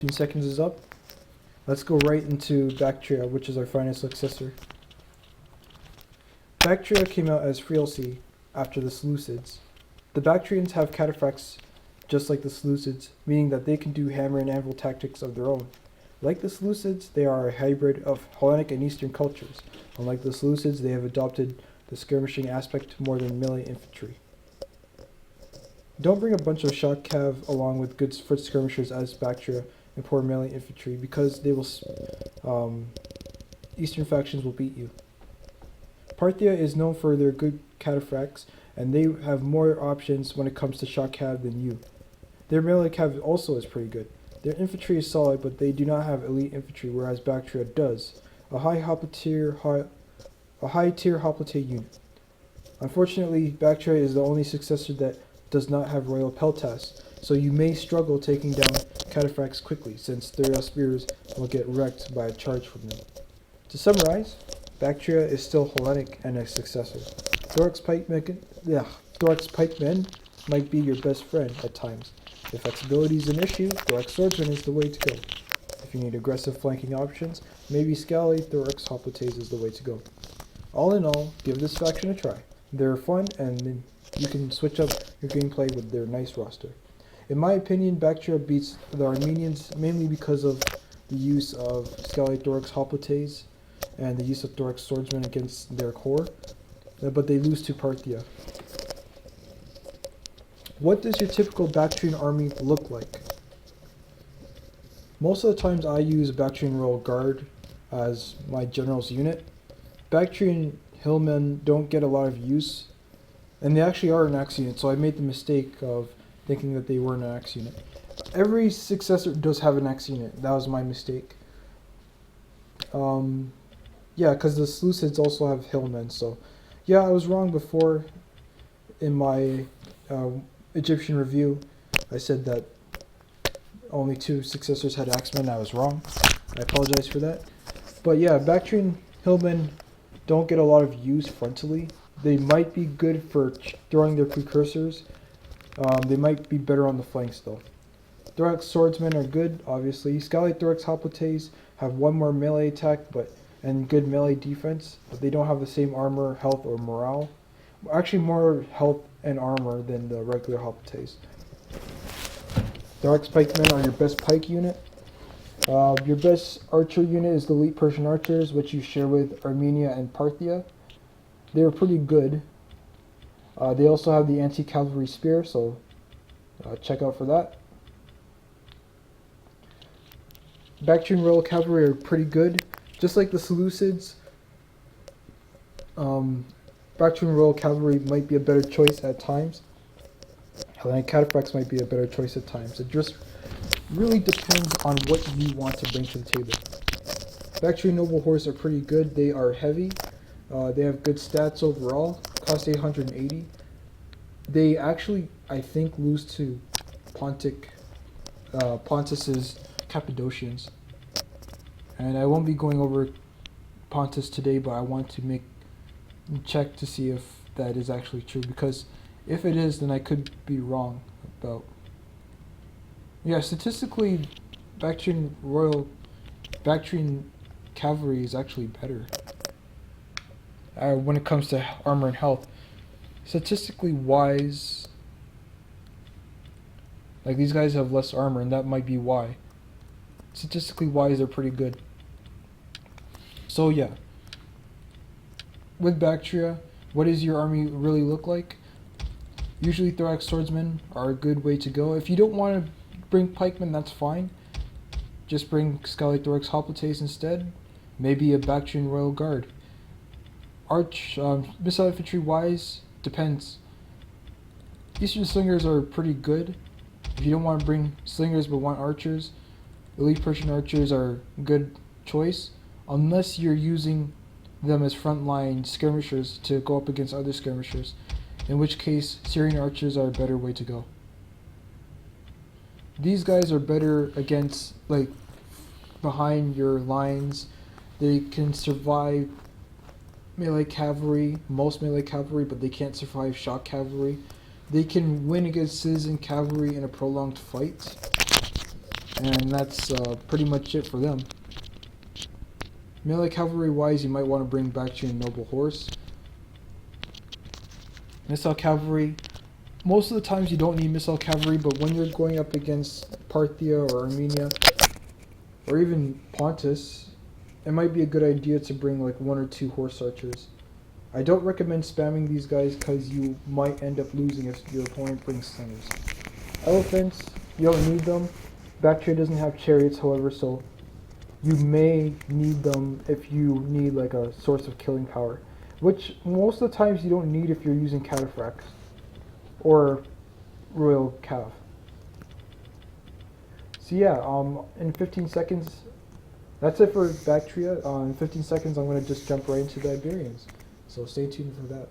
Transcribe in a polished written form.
15 seconds is up. Let's go right into Bactria, which is our final successor. Bactria came out as Freelcy after the Seleucids. The Bactrians have cataphracts just like the Seleucids, meaning that they can do hammer and anvil tactics of their own. Like the Seleucids, they are a hybrid of Hellenic and Eastern cultures. Unlike the Seleucids, they have adopted the skirmishing aspect more than melee infantry. Don't bring a bunch of shock cav along with good foot skirmishers as Bactria and poor melee infantry, because they will Eastern factions will beat you. Parthia is known for their good cataphracts, and they have more options when it comes to shock cav than you. Their melee cav also is pretty good. Their infantry is solid, but they do not have elite infantry, whereas Bactria does. A high tier hoplite unit. Unfortunately, Bactria is the only successor that does not have royal peltas, so you may struggle taking down cataphracts quickly, since their spears will get wrecked by a charge from them. To summarize, Bactria is still Hellenic and a successor. Thorax pikemen might be your best friend at times. If flexibility is an issue, Thorax swordsman is the way to go. If you need aggressive flanking options, maybe Scally Thorax hoplites is the way to go. All in all, give this faction a try. They're fun, and you can switch up your gameplay with their nice roster. In my opinion, Bactria beats the Armenians mainly because of the use of Scally Thorax hoplites and the use of Thorax swordsmen against their core, but they lose to Parthia. What does your typical Bactrian army look like? Most of the times I use Bactrian Royal Guard as my general's unit. Bactrian hillmen don't get a lot of use, and they actually are an axe unit, so I made the mistake of thinking that they weren't an axe unit. Every successor does have an axe unit. That was my mistake. Yeah, because the Seleucids also have hillmen, so yeah, I was wrong before in my Egyptian review. I said that only 2 successors had axemen. I was wrong. I apologize for that. But yeah, Bactrian hillmen don't get a lot of use frontally. They might be good for throwing their precursors. They might be better on the flanks though. Thorax swordsmen are good, obviously. Scally Thorax hoplites have 1 more melee attack and good melee defense, but they don't have the same armor, health, or morale. Actually, more health and armor than the regular hoplites. Thorax pikemen are your best pike unit. Your best archer unit is the elite Persian archers, which you share with Armenia and Parthia. They're pretty good. They also have the anti-cavalry spear, so check out for that. Bactrian Royal Cavalry are pretty good. Just like the Seleucids, Bactrian Royal Cavalry might be a better choice at times. Hellenic Cataphracts might be a better choice at times. It just really depends on what you want to bring to the table. Bactrian Noble Horse are pretty good. They are heavy. They have good stats overall. Cost 880. They actually, I think, lose to Pontus's Cappadocians. And I won't be going over Pontus today, but I want to check to see if that is actually true, because if it is, then I could be wrong about. Yeah, statistically, Bactrian cavalry is actually better when it comes to armor and health. Statistically wise, like these guys have less armor, and that might be why. Statistically wise, they're pretty good. So yeah, with Bactria, what does your army really look like? Usually Thorax swordsmen are a good way to go. If you don't want to bring pikemen, that's fine. Just bring Scally Thorax hoplites instead. Maybe a Bactrian Royal Guard. Missile infantry wise, depends. Eastern slingers are pretty good. If you don't want to bring slingers but want archers, elite Persian archers are a good choice, unless you're using them as frontline skirmishers to go up against other skirmishers, in which case Syrian archers are a better way to go. These guys are better against, like, behind your lines. They can survive melee cavalry, most melee cavalry, but they can't survive shock cavalry. They can win against citizen cavalry in a prolonged fight. And that's pretty much it for them. Melee cavalry wise, you might want to bring Bactria and Noble Horse. Missile cavalry, most of the times you don't need missile cavalry, but when you're going up against Parthia or Armenia, or even Pontus, it might be a good idea to bring like 1 or 2 horse archers. I don't recommend spamming these guys because you might end up losing if your opponent brings slingers. Elephants, you don't need them. Bactria doesn't have chariots, however, so you may need them if you need like a source of killing power, which most of the times you don't need if you're using cataphracts or royal cav. So yeah, in 15 seconds, that's it for Bactria. In 15 seconds, I'm going to just jump right into the Iberians. So stay tuned for that.